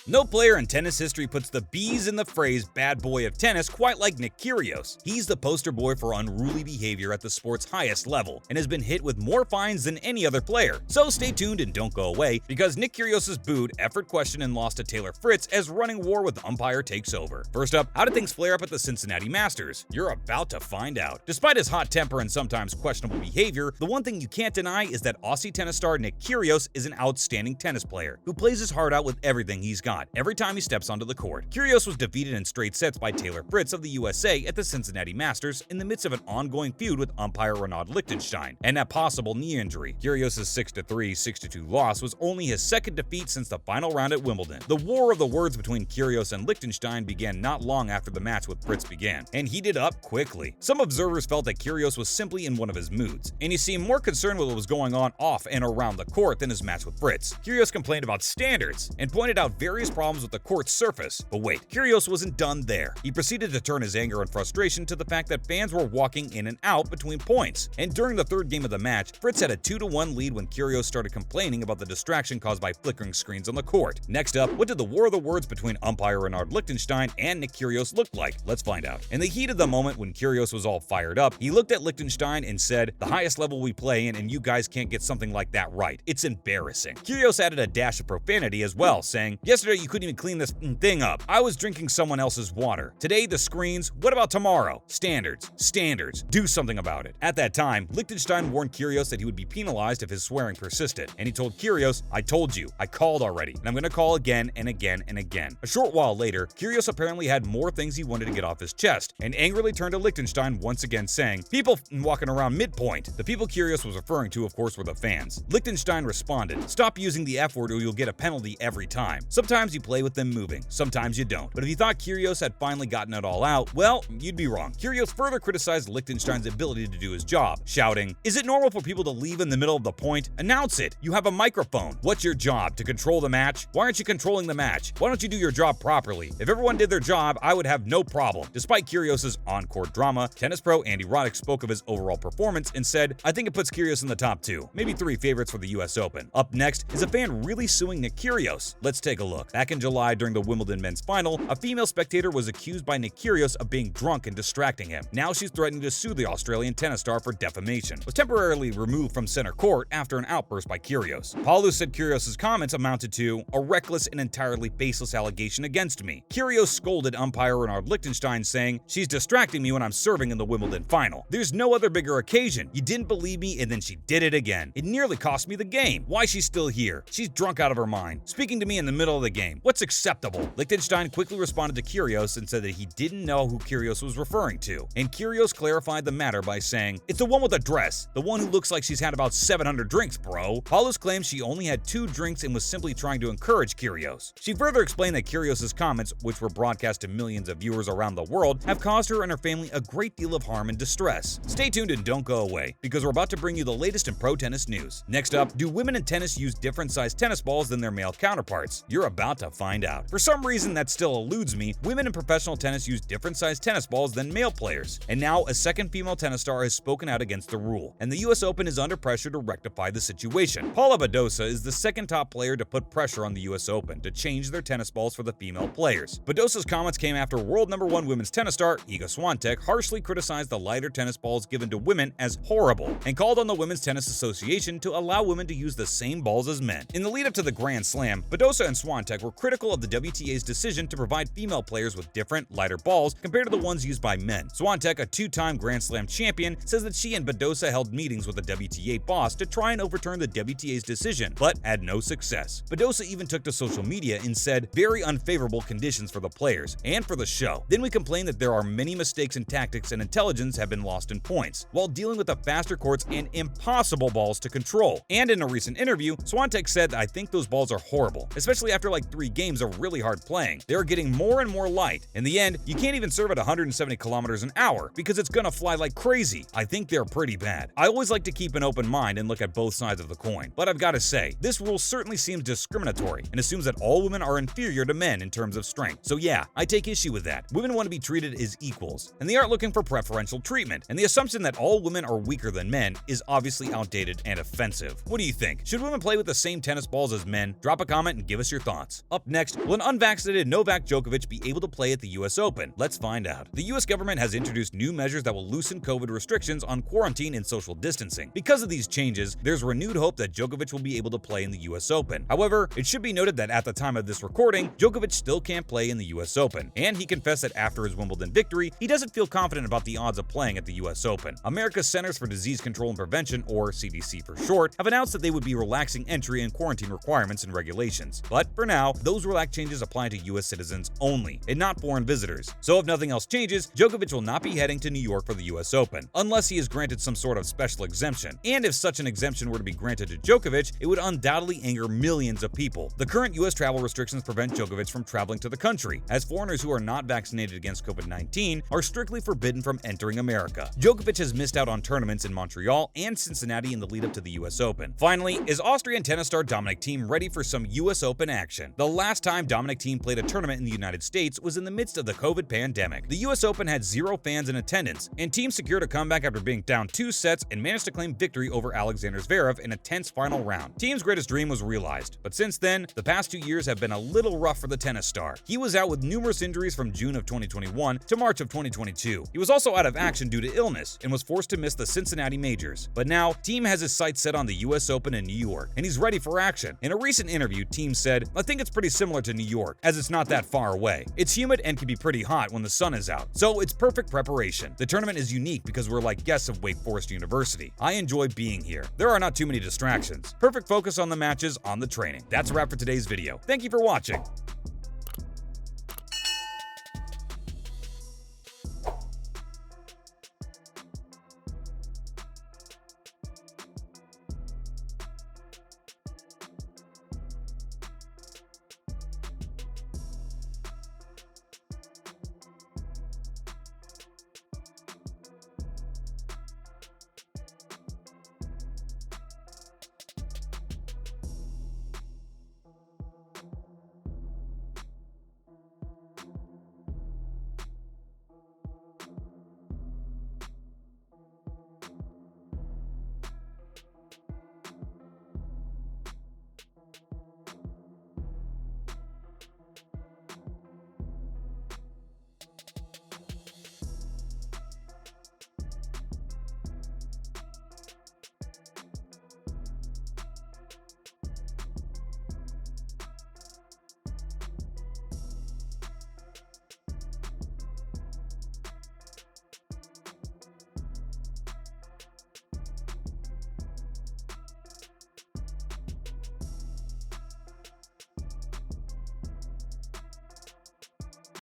No player in tennis history puts the B's in the phrase bad boy of tennis quite like Nick Kyrgios. He's the poster boy for unruly behavior at the sport's highest level and has been hit with more fines than any other player. So stay tuned and don't go away, because Nick Kyrgios is booed, effort questioned, and lost to Taylor Fritz as running war with umpire takes over. First up, how did things flare up at the Cincinnati Masters? You're about to find out. Despite his hot temper and sometimes questionable behavior, the one thing you can't deny is that Aussie tennis star Nick Kyrgios is an outstanding tennis player who plays his heart out with everything he's got every time he steps onto the court. Kyrgios was defeated in straight sets by Taylor Fritz of the USA at the Cincinnati Masters in the midst of an ongoing feud with umpire Renaud Lichtenstein and a possible knee injury. Kyrgios' 6-3, 6-2 loss was only his second defeat since the final round at Wimbledon. The war of the words between Kyrgios and Lichtenstein began not long after the match with Fritz began, and heated up quickly. Some observers felt that Kyrgios was simply in one of his moods, and he seemed more concerned with what was going on off and around the court than his match with Fritz. Kyrgios complained about standards and pointed out various problems with the court's surface. But wait, Kyrgios wasn't done there. He proceeded to turn his anger and frustration to the fact that fans were walking in and out between points. And during the third game of the match, Fritz had a 2-1 lead when Kyrgios started complaining about the distraction caused by flickering screens on the court. Next up, what did the war of the words between umpire Renaud Lichtenstein and Nick Kyrgios look like? Let's find out. In the heat of the moment, when Kyrgios was all fired up, he looked at Lichtenstein and said, "The highest level we play in, and you guys can't get something like that right. It's embarrassing." Kyrgios added a dash of profanity as well, saying, "Yesterday you couldn't even clean this thing up. I was drinking someone else's water. Today the screens. What about tomorrow? Standards. Standards. Do something about it." At that time, Lichtenstein warned Kyrgios that he would be penalized if his swearing persisted, and he told Kyrgios, "I told you. I called already, and I'm going to call again and again and again." A short while later, Kyrgios apparently had more things he wanted to get off his chest, and angrily turned to Lichtenstein once again, saying, "People walking around midpoint." The people Kyrgios was referring to, of course, were the fans. Lichtenstein responded, "Stop using the F word or you'll get a penalty every time. Sometimes you play with them moving, sometimes you don't." But if you thought Kyrgios had finally gotten it all out, well, you'd be wrong. Kyrgios further criticized Lichtenstein's ability to do his job, shouting, "Is it normal for people to leave in the middle of the point? Announce it. You have a microphone. What's your job? To control the match? Why aren't you controlling the match? Why don't you do your job properly? If everyone did their job, I would have no problem." Despite Kyrgios' on-court drama, tennis pro Andy Roddick spoke of his overall performance and said, "I think it puts Kyrgios in the top 2, maybe 3 favorites for the US Open." Up next, is a fan really suing Nick Kyrgios? Let's take a look. Back in July during the Wimbledon men's final, a female spectator was accused by Nick Kyrgios of being drunk and distracting him. Now she's threatening to sue the Australian tennis star for defamation. Was temporarily removed from center court after an outburst by Kyrgios. Paulus said Kyrgios' comments amounted to a reckless and entirely baseless allegation against me. Kyrgios scolded umpire Renaud Lichtenstein, saying, "She's distracting me when I'm serving in the Wimbledon final. There's no other bigger occasion. You didn't believe me and then she did it again. It nearly cost me the game. Why she's still here? She's drunk out of her mind. Speaking to me in the middle of the game. What's acceptable?" Lichtenstein quickly responded to Kyrgios and said that he didn't know who Kyrgios was referring to. And Kyrgios clarified the matter by saying, "It's the one with the dress. The one who looks like she's had about 700 drinks, bro." Paulus claims she only had 2 drinks and was simply trying to encourage Kyrgios. She further explained that Kyrgios' comments, which were broadcast to millions of viewers around the world, have caused her and her family a great deal of harm and distress. Stay tuned and don't go away, because we're about to bring you the latest in pro tennis news. Next up, do women in tennis use different sized tennis balls than their male counterparts? You're about to find out. For some reason that still eludes me, women in professional tennis use different sized tennis balls than male players. And now a second female tennis star has spoken out against the rule, and the US Open is under pressure to rectify the situation. Paula Badosa is the second top player to put pressure on the US Open to change their tennis balls for the female players. Badosa's comments came after world #1 women's tennis star Iga Swiatek harshly criticized the lighter tennis balls given to women as horrible and called on the Women's Tennis Association to allow women to use the same balls as men. In the lead up to the Grand Slam, Badosa and Swiatek were critical of the WTA's decision to provide female players with different, lighter balls compared to the ones used by men. Swiatek, a 2-time Grand Slam champion, says that she and Badosa held meetings with the WTA boss to try and overturn the WTA's decision, but had no success. Badosa even took to social media and said, "Very unfavorable conditions for the players and for the show. Then we complain that there are many mistakes in tactics and intelligence have been lost in points, while dealing with the faster courts and impossible balls to control." And in a recent interview, Swiatek said, "I think those balls are horrible, especially after like 3 games of really hard playing. They're getting more and more light. In the end, you can't even serve at 170 kilometers an hour because it's gonna fly like crazy. I think they're pretty bad. I always like to keep an open mind and look at both sides of the coin. But I've got to say, this rule certainly seems discriminatory and assumes that all women are inferior to men in terms of strength. So yeah, I take issue with that. Women want to be treated as equals, and they aren't looking for preferential treatment. And the assumption that all women are weaker than men is obviously outdated and offensive. What do you think? Should women play with the same tennis balls as men? Drop a comment and give us your thoughts. thoughts. Up next, will an unvaccinated Novak Djokovic be able to play at the US Open? Let's find out. The US government has introduced new measures that will loosen COVID restrictions on quarantine and social distancing. Because of these changes, there's renewed hope that Djokovic will be able to play in the US Open. However, it should be noted that at the time of this recording, Djokovic still can't play in the US Open, and he confessed that after his Wimbledon victory, he doesn't feel confident about the odds of playing at the US Open. America's Centers for Disease Control and Prevention, or CDC for short, have announced that they would be relaxing entry and quarantine requirements and regulations. But for now, those relaxed changes apply to US citizens only, and not foreign visitors. So if nothing else changes, Djokovic will not be heading to New York for the US Open, unless he is granted some sort of special exemption. And if such an exemption were to be granted to Djokovic, it would undoubtedly anger millions of people. The current US travel restrictions prevent Djokovic from traveling to the country, as foreigners who are not vaccinated against COVID-19 are strictly forbidden from entering America. Djokovic has missed out on tournaments in Montreal and Cincinnati in the lead up to the US Open. Finally, is Austrian tennis star Dominic Thiem ready for some US Open action? The last time Dominic Thiem played a tournament in the United States was in the midst of the COVID pandemic. The US Open had 0 fans in attendance, and Thiem secured a comeback after being down 2 sets and managed to claim victory over Alexander Zverev in a tense final round. Thiem's greatest dream was realized, but since then, the past 2 years have been a little rough for the tennis star. He was out with numerous injuries from June of 2021 to March of 2022. He was also out of action due to illness and was forced to miss the Cincinnati Majors. But now, Thiem has his sights set on the US Open in New York, and he's ready for action. In a recent interview, Thiem said, "I think it's pretty similar to New York, as it's not that far away. It's humid and can be pretty hot when the sun is out, so it's perfect preparation. The tournament is unique because we're like guests of Wake Forest University. I enjoy being here. There are not too many distractions. Perfect focus on the matches, on the training." That's a wrap for today's video. Thank you for watching.